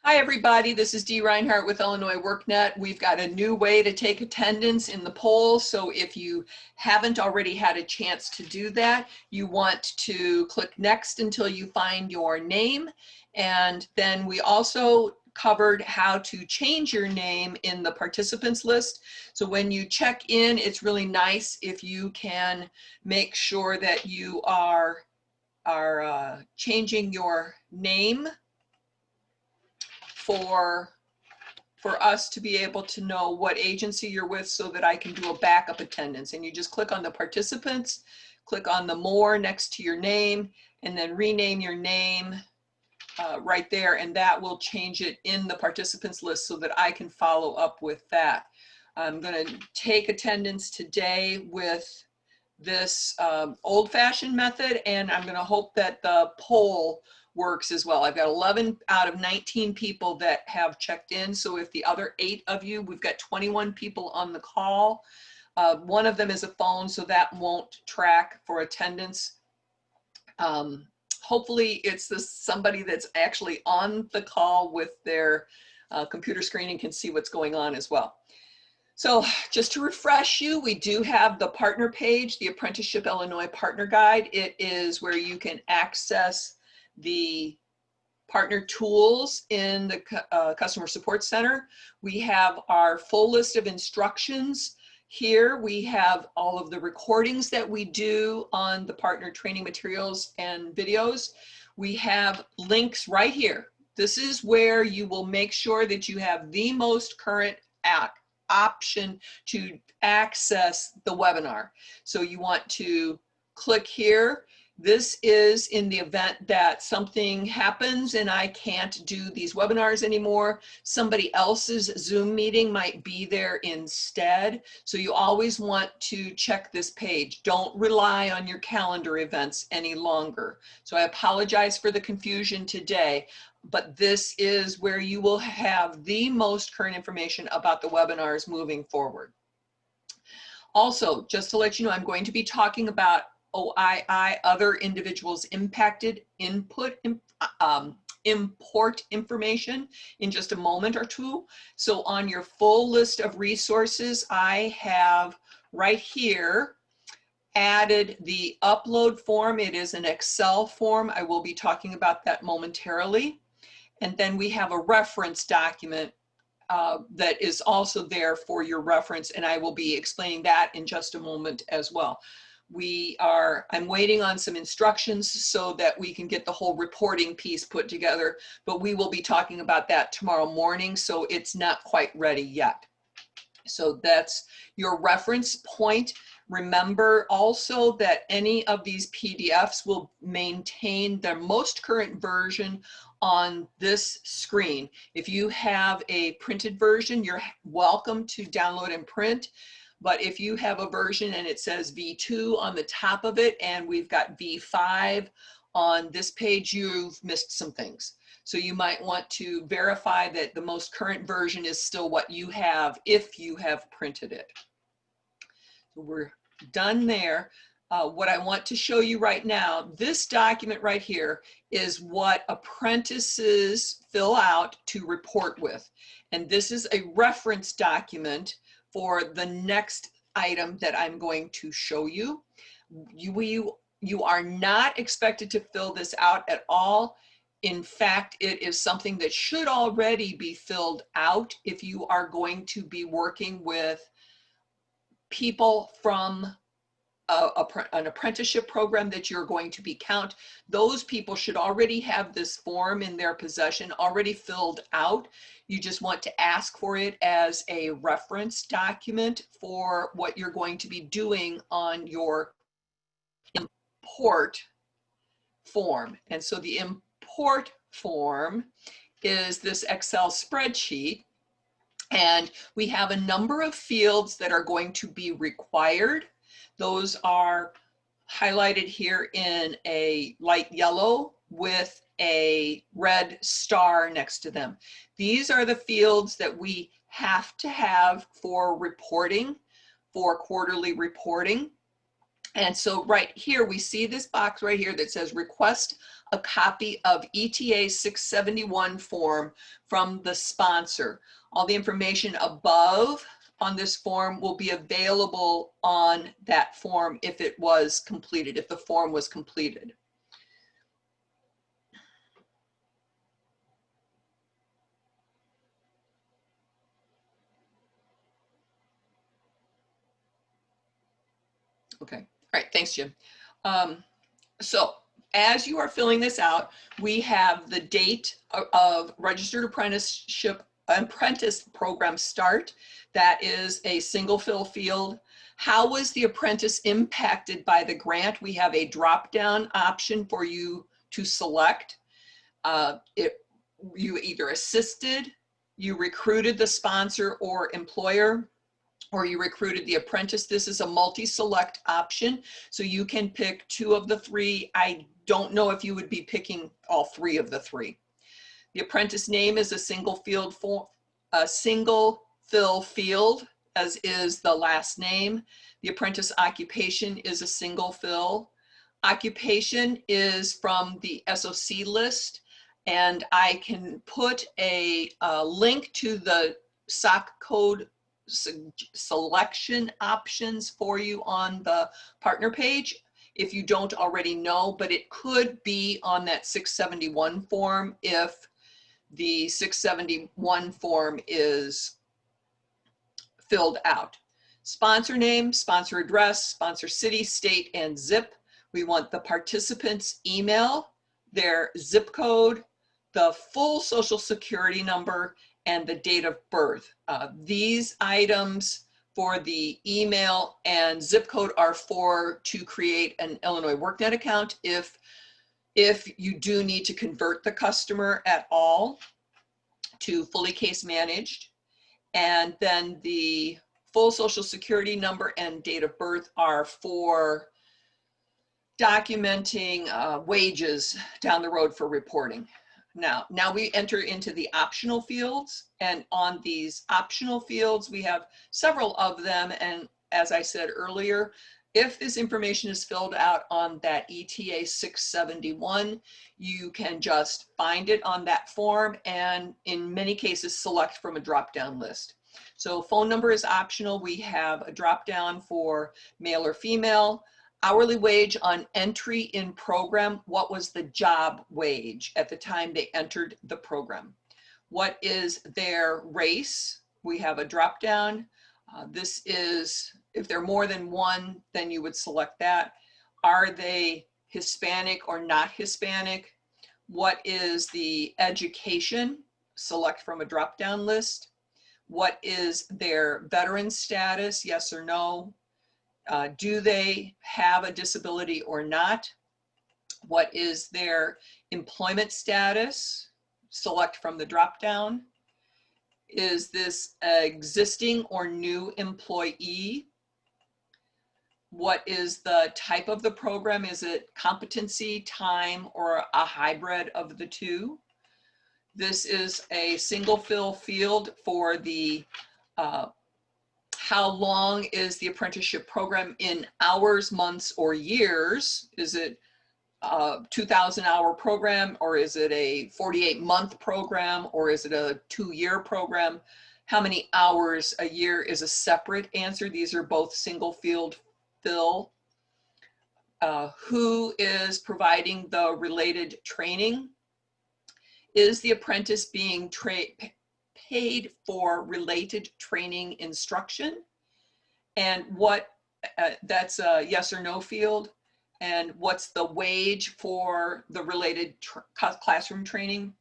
Hi everybody, this is Dee Reinhardt with Illinois WorkNet. We've got a new way to take attendance in the poll, so if you haven't already had a chance to do that, you want to click next until you find your name. And then we also covered how to change your name in the participants list. So when you check in, it's really nice if you can make sure that you are changing your name for us to be able to know what agency you're with so that I can do a backup attendance. And you just click on the participants, click on the more next to your name, and then rename your name right there, and that will change it in the participants list so that I can follow up with that. I'm going to take attendance today with this old-fashioned method, and I'm going to hope that the poll works as well. I've got 11 out of 19 people that have checked in. So if the other 8 of you, we've got 21 people on the call. One of them is a phone, so that won't track for attendance. Hopefully it's somebody that's actually on the call with their computer screen and can see what's going on as well. So just to refresh you, we do have the partner page, the Apprenticeship Illinois Partner Guide. It is where you can access the partner tools in the Customer Support Center. We have our full list of instructions here. We have all of the recordings that we do on the partner training materials and videos. We have links right here. This is where you will make sure that you have the most current option to access the webinar. So you want to click here. This is in the event that something happens and I can't do these webinars anymore. Somebody else's Zoom meeting might be there instead. So you always want to check this page. Don't rely on your calendar events any longer. So I apologize for the confusion today, but this is where you will have the most current information about the webinars moving forward. Also, just to let you know, I'm going to be talking about OII, other individuals impacted import information in just a moment or two. So on your full list of resources, I have right here added the upload form. It is an Excel form. I will be talking about that momentarily. And then we have a reference document that is also there for your reference, and I will be explaining that in just a moment as well. I'm waiting on some instructions so that we can get the whole reporting piece put together, but we will be talking about that tomorrow morning, so it's not quite ready yet. So that's your reference point. Remember also that any of these PDFs will maintain their most current version on this screen. If you have a printed version, you're welcome to download and print. But if you have a version and it says V2 on the top of it and we've got V5 on this page, you've missed some things. So you might want to verify that the most current version is still what you have if you have printed it. So we're done there. What I want to show you right now, this document right here is what apprentices fill out to report with. And this is a reference document for the next item that I'm going to show you. You are not expected to fill this out at all. In fact, it is something that should already be filled out if you are going to be working with people from an apprenticeship program that you're going to be count. Those people should already have this form in their possession already filled out. You just want to ask for it as a reference document for what you're going to be doing on your import form. And so the import form is this Excel spreadsheet, and we have a number of fields that are going to be required. Those are highlighted here in a light yellow with a red star next to them. These are the fields that we have to have for reporting, for quarterly reporting. And so right here, we see this box right here that says request a copy of ETA 671 form from the sponsor. All the information above on this form will be available on that form if it was completed, if the form was completed. Okay, all right, thanks, Jim. So as you are filling this out, we have the date of registered apprentice program start. That is a single fill field. How was the apprentice impacted by the grant? We have a drop-down option for you to select. You either assisted, you recruited the sponsor or employer, or you recruited the apprentice. This is a multi-select option, so you can pick 2 of the 3. I don't know if you would be picking all 3 of the 3. The apprentice name is a single fill field, as is the last name. The apprentice occupation is a single fill. Occupation is from the SOC list, and I can put a link to the SOC code selection options for you on the partner page if you don't already know, but it could be on that 671 form if the 671 form is filled out. Sponsor name, sponsor address, sponsor city, state, and zip. We want the participant's email, their zip code, the full social security number, and the date of birth. These items for the email and zip code are to create an Illinois workNet account if you do need to convert the customer at all to fully case managed. And then the full social security number and date of birth are for documenting wages down the road for reporting. Now we enter into the optional fields, and on these optional fields, we have several of them. And as I said earlier, if this information is filled out on that ETA 671, you can just find it on that form and in many cases select from a drop-down list. So phone number is optional. We have a drop-down for male or female. Hourly wage on entry in program. What was the job wage at the time they entered the program? What is their race? We have a drop down. This is, if they're more than one, then you would select that. Are they Hispanic or not Hispanic? What is the education? Select from a drop down list. What is their veteran status? Yes or no? Do they have a disability or not? What is their employment status? Select from the drop-down. Is this existing or new employee? What is the type of the program? Is it competency, time, or a hybrid of the 2? This is a single fill field for the how long is the apprenticeship program in hours, months, or years? Is it a 2,000-hour program, or is it a 48-month program, or is it a 2-year program? How many hours a year is a separate answer. These are both single field fill. Who is providing the related training? Is the apprentice being paid for related training instruction? And what, that's a yes or no field. And what's the wage for the related classroom training?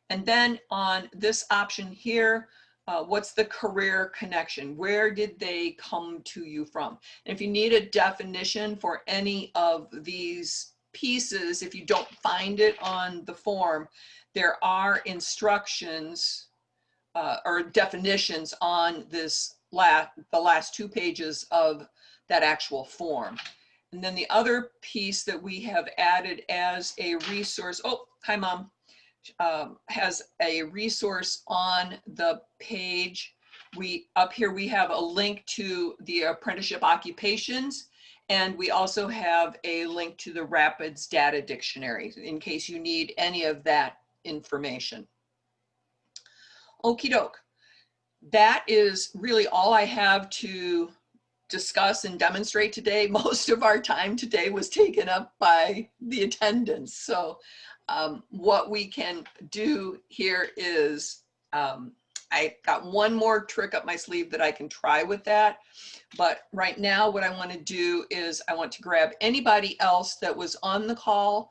And then on this option here, what's the career connection? Where did they come to you from? And if you need a definition for any of these pieces, if you don't find it on the form, there are instructions or definitions on this the last 2 pages of that actual form. And then the other piece that we have added as a resource, oh, hi Mom, has a resource on the page Up here we have a link to the apprenticeship occupations, and we also have a link to the Rapids Data Dictionary in case you need any of that information. Okie doke. That is really all I have to discuss and demonstrate today. Most of our time today was taken up by the attendance. So what we can do here is, I got one more trick up my sleeve that I can try with that. But right now what I want to do is I want to grab anybody else that was on the call.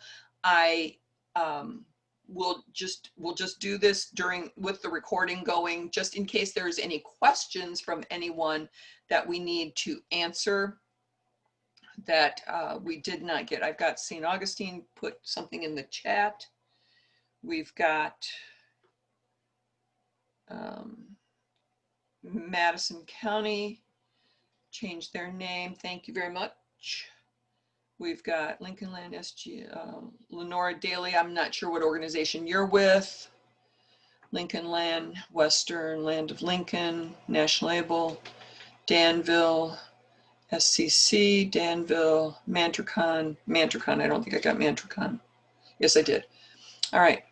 We'll just do this with the recording going, just in case there's any questions from anyone that we need to answer that we did not get. I've got St. Augustine put something in the chat. We've got Madison County changed their name. Thank you very much. We've got Lincoln Land SG, Lenora Daly. I'm not sure what organization you're with. Lincoln Land, Western Land of Lincoln, National Able, Danville, SCC, Danville, Mantricon. I don't think I got Mantricon. Yes, I did. All right.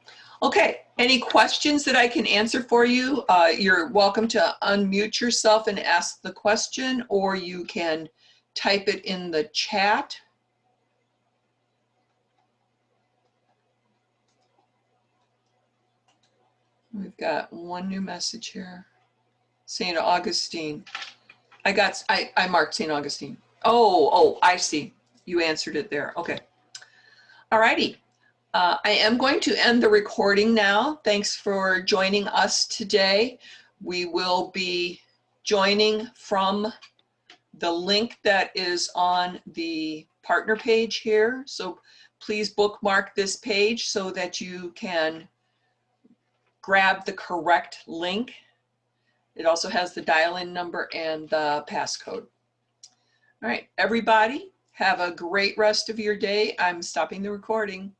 Okay. Any questions that I can answer for you? You're welcome to unmute yourself and ask the question, or you can type it in the chat. We've got one new message here. St. Augustine. I marked St. Augustine. Oh, I see. You answered it there. Okay. All righty. I am going to end the recording now. Thanks for joining us today. We will be joining from the link that is on the partner page here. So please bookmark this page so that you can grab the correct link. It also has the dial-in number and the passcode. All right, everybody, have a great rest of your day. I'm stopping the recording.